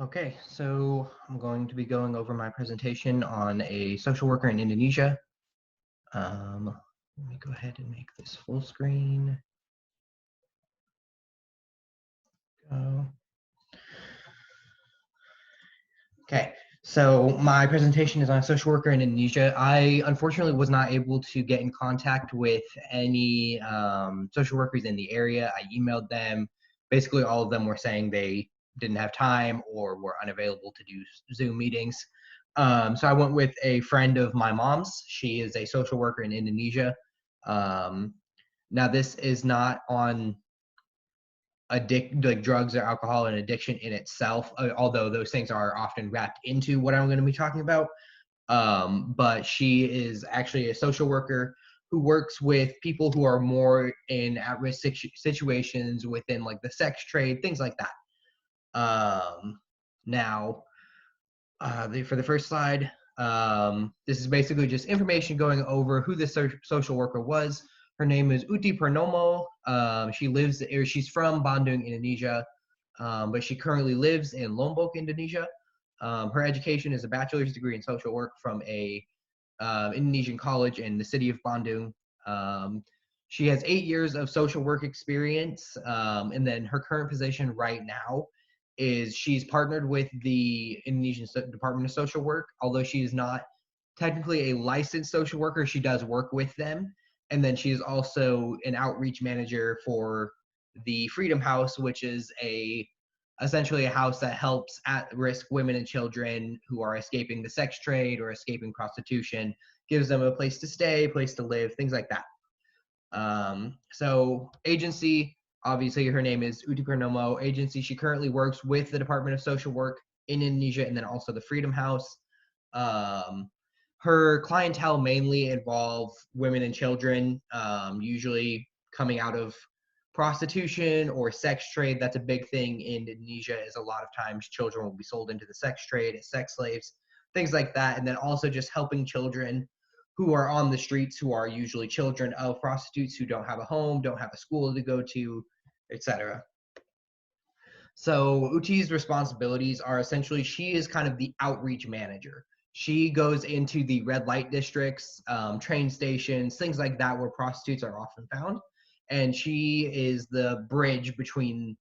Okay, so I'm going to be going over my presentation on a social worker in Indonesia. Let me go ahead and make this full screen. Go. Okay, so my presentation is on a social worker in Indonesia. I unfortunately was not able to get in contact with any social workers in the area. I emailed them. Basically, all of them were saying they didn't have time or were unavailable to do Zoom meetings. So I went with a friend of my mom's. She is a social worker in Indonesia. Um, Now, this is not on like drugs or alcohol and addiction in itself, although those things are often wrapped into what I'm going to be talking about. But she is actually a social worker who works with people who are more in at-risk situations within like the sex trade, things like that. Now, for the first slide, this is basically just information going over who the social worker was. Her name is Uti Purnomo. She's from Bandung, Indonesia, but she currently lives in Lombok, Indonesia. Her education is a bachelor's degree in social work from a Indonesian college in the city of Bandung. Um, she has 8 years of social work experience, and then her current position right now is she's partnered with the Indonesian Department of Social Work. Although she is not technically a licensed social worker, she does work with them. And then she is also an outreach manager for the Freedom House, which is a essentially a house that helps at-risk women and children who are escaping the sex trade or escaping prostitution, gives them a place to stay, place to live, things like that. So agency, obviously her name is Uti Purnomo. Agency, she currently works with the Department of Social Work in Indonesia and then also the Freedom House. Um, Her clientele mainly involve women and children, usually coming out of prostitution or sex trade. That's a big thing in Indonesia. Is a lot of times children will be sold into the sex trade as sex slaves, things like that, and then also just helping children who are on the streets, who are usually children of prostitutes who don't have a home, don't have a school to go to, etc. So Uti's responsibilities are essentially she is kind of the outreach manager. She goes into the red light districts, train stations, things like that, where prostitutes are often found, and she is the bridge between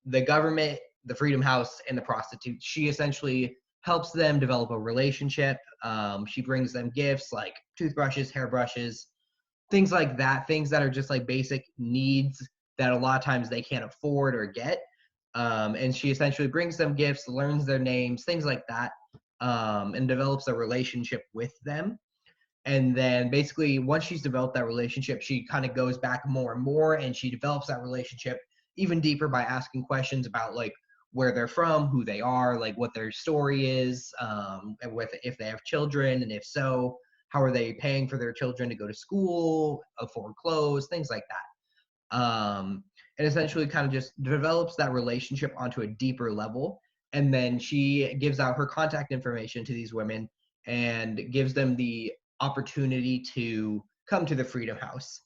the government, the Freedom House, and the prostitutes. She essentially helps them develop a relationship. She brings them gifts like toothbrushes, hairbrushes, things like that, things that are just like basic needs that a lot of times they can't afford or get. And she essentially brings them gifts, learns their names, things like that, and develops a relationship with them. And then basically, once she's developed that relationship, she kind of goes back more and more, and she develops that relationship even deeper by asking questions about like where they're from, who they are, like what their story is, and with if they have children, and if so, how are they paying for their children to go to school, afford clothes, things like that. And essentially, kind of just develops that relationship onto a deeper level. And then she gives out her contact information to these women and gives them the opportunity to come to the Freedom House.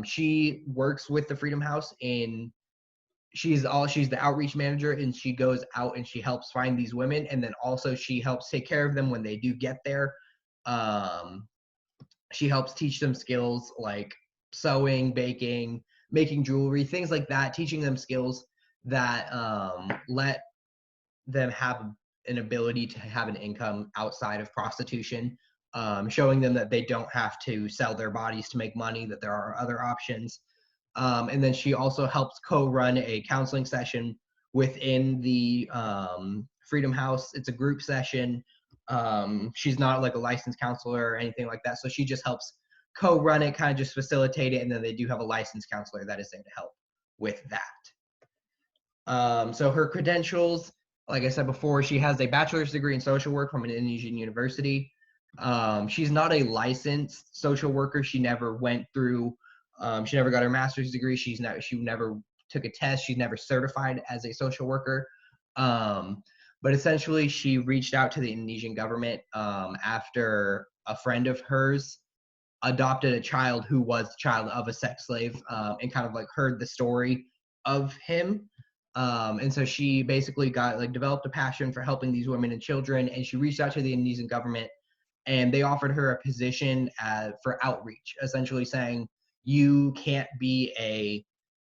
She works with the Freedom House in she's the outreach manager, and she goes out and she helps find these women, and then also she helps take care of them when they do get there. Um, she helps teach them skills like sewing, baking, making jewelry, things like that, teaching them skills that let them have an ability to have an income outside of prostitution, showing them that they don't have to sell their bodies to make money, that there are other options. And then she also helps co-run a counseling session within the Freedom House. It's a group session. She's not like a licensed counselor or anything like that. So she just helps co-run it, kind of just facilitate it. And then they do have a licensed counselor that is there to help with that. So her credentials, like I said before, she has a bachelor's degree in social work from an Indonesian university. She's not a licensed social worker. She never went through. She never got her master's degree. She never took a test. She's never certified as a social worker. But essentially, she reached out to the Indonesian government after a friend of hers adopted a child who was the child of a sex slave, and kind of like heard the story of him. And so she basically got like developed a passion for helping these women and children, and she reached out to the Indonesian government, and they offered her a position for outreach, essentially saying you can't be a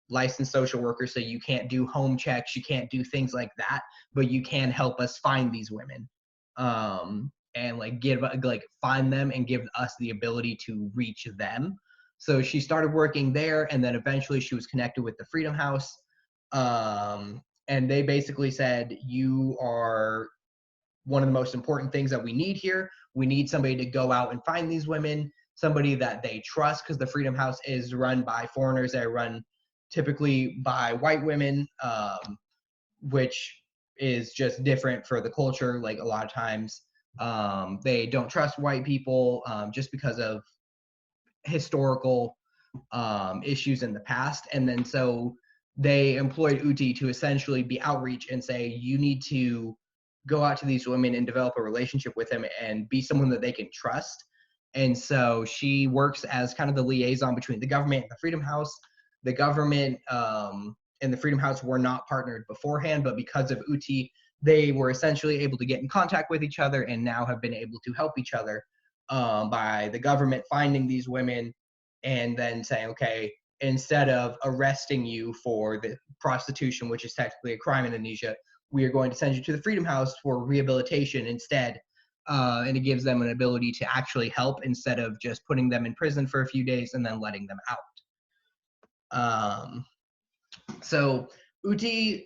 licensed social worker, so you can't do home checks, you can't do things like that, but you can help us find these women, and like find them and give us the ability to reach them. So she started working there, and then eventually she was connected with the Freedom House, and they basically said, you are one of the most important things that we need here. We need somebody to go out and find these women, somebody that they trust, because the Freedom House is run by foreigners. They're run typically by white women, which is just different for the culture. Like a lot of times, they don't trust white people, just because of historical issues in the past. And then so they employed Uti to essentially be outreach and say, you need to go out to these women and develop a relationship with them and be someone that they can trust. And so she works as kind of the liaison between the government and the Freedom House. The government and the Freedom House were not partnered beforehand, but because of Uti, they were essentially able to get in contact with each other and now have been able to help each other, by the government finding these women and then saying, okay, instead of arresting you for the prostitution, which is technically a crime in Indonesia, we are going to send you to the Freedom House for rehabilitation instead. And it gives them an ability to actually help instead of just putting them in prison for a few days and then letting them out. So Uti,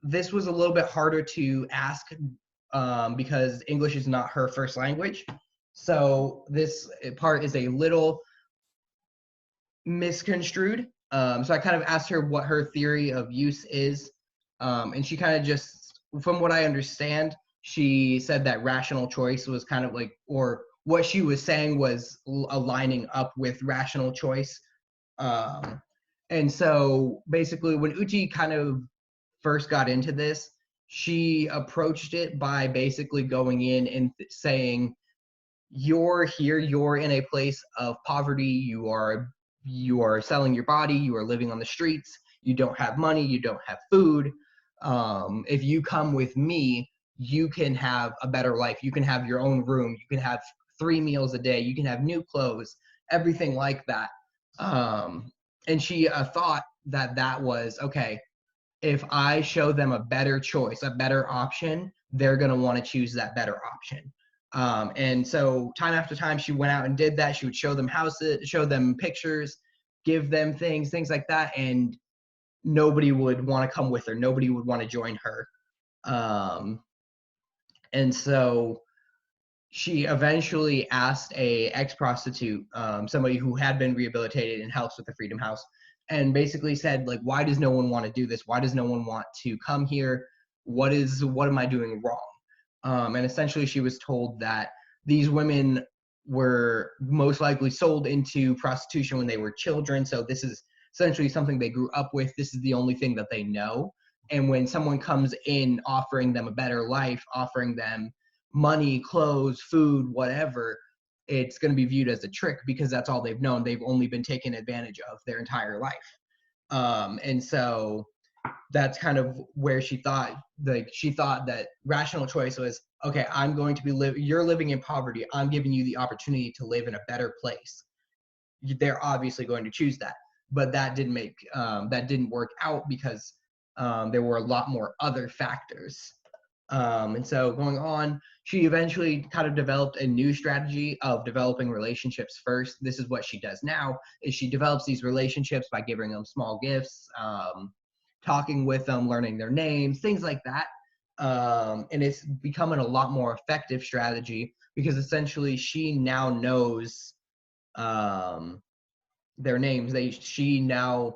this was a little bit harder to ask, because English is not her first language. So this part is a little misconstrued. So I kind of asked her what her theory of use is. And she kind of just, from what I understand, she said that rational choice was kind of like, or what she was saying was aligning up with rational choice. And so basically when Uti kind of first got into this, she approached it by basically going in and saying, you're here, you're in a place of poverty, you are selling your body, you are living on the streets, you don't have money, you don't have food. If you come with me, you can have a better life, you can have your own room, you can have 3 meals a day, you can have new clothes, everything like that. And she thought that that was okay. If I show them a better choice, a better option, they're going to want to choose that better option. And so time after time, she went out and did that. She would show them houses, show them pictures, give them things like that. And nobody would want to come with her. Nobody would want to join her. And so she eventually asked a ex-prostitute, somebody who had been rehabilitated and helps with the Freedom House, and basically said, like, why does no one want to do this? Why does no one want to come here? What am I doing wrong? And essentially she was told that these women were most likely sold into prostitution when they were children. So this is essentially something they grew up with. This is the only thing that they know. And when someone comes in offering them a better life, offering them money, clothes, food, whatever, it's going to be viewed as a trick because that's all they've known. They've only been taken advantage of their entire life. And so that's kind of where she thought that rational choice was, okay, I'm going to be you're living in poverty, I'm giving you the opportunity to live in a better place. They're obviously going to choose that, but that didn't work out because there were a lot more other factors. And so going on, she eventually kind of developed a new strategy of developing relationships first. This is what she does now, is she develops these relationships by giving them small gifts, talking with them, learning their names, things like that. And it's becoming a lot more effective strategy because essentially she now knows their names. She now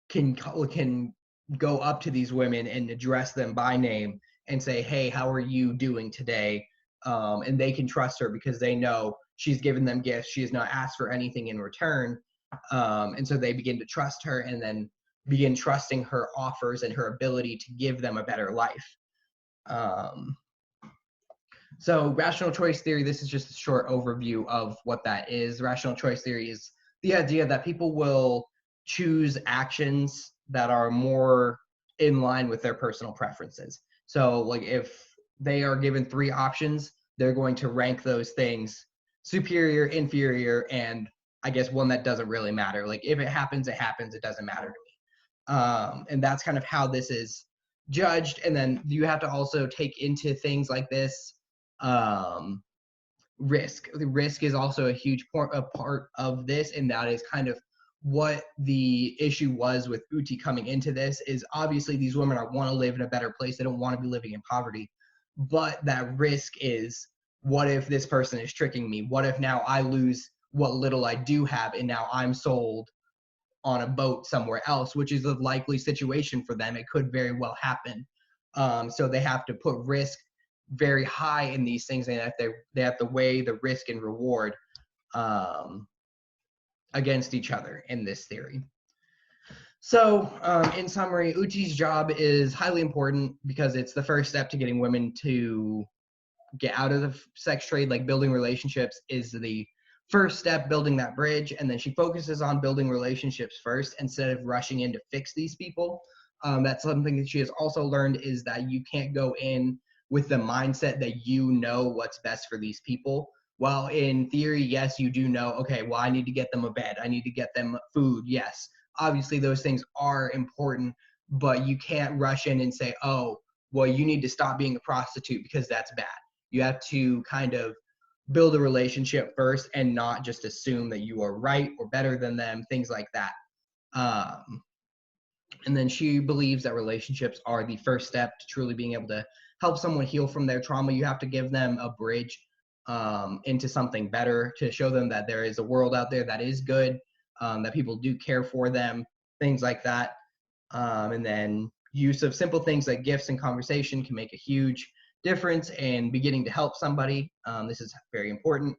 can go up to these women and address them by name and say, hey, how are you doing today? And they can trust her because they know she's given them gifts. She has not asked for anything in return. And so they begin to trust her and then begin trusting her offers and her ability to give them a better life. So rational choice theory, this is just a short overview of what that is. Rational choice theory is the idea that people will choose actions that are more in line with their personal preferences. So like if they are given 3 options, they're going to rank those things superior, inferior, and I guess one that doesn't really matter. Like if it happens, it happens. It doesn't matter to me. And that's kind of how this is judged. And then you have to also take into things like this um, risk. The risk is also a huge part of this, and that is kind of what the issue was with Uti coming into this. Is obviously these women want to live in a better place. They don't want to be living in poverty, but that risk is, what if this person is tricking me? What if now I lose what little I do have, and now I'm sold on a boat somewhere else, which is a likely situation for them. It could very well happen. So they have to put risk very high in these things, and they have to weigh the risk and reward um, against each other in this theory. So in summary, Uti's job is highly important because it's the first step to getting women to get out of the sex trade. Like building relationships is the first step, building that bridge, and then she focuses on building relationships first instead of rushing in to fix these people. That's something that she has also learned, is that you can't go in with the mindset that you know what's best for these people. While in theory, yes, you do know, okay, well, I need to get them a bed, I need to get them food. Yes, obviously those things are important, but you can't rush in and say, oh, well, you need to stop being a prostitute because that's bad. You have to kind of build a relationship first and not just assume that you are right or better than them, things like that. Um, and then she believes that relationships are the first step to truly being able to help someone heal from their trauma. You have to give them a bridge into something better, to show them that there is a world out there that is good, that people do care for them, things like that. And then use of simple things like gifts and conversation can make a huge difference in beginning to help somebody. This is very important.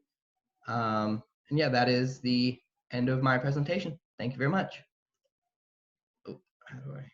And yeah, that is the end of my presentation. Thank you very much. Oh, how do I?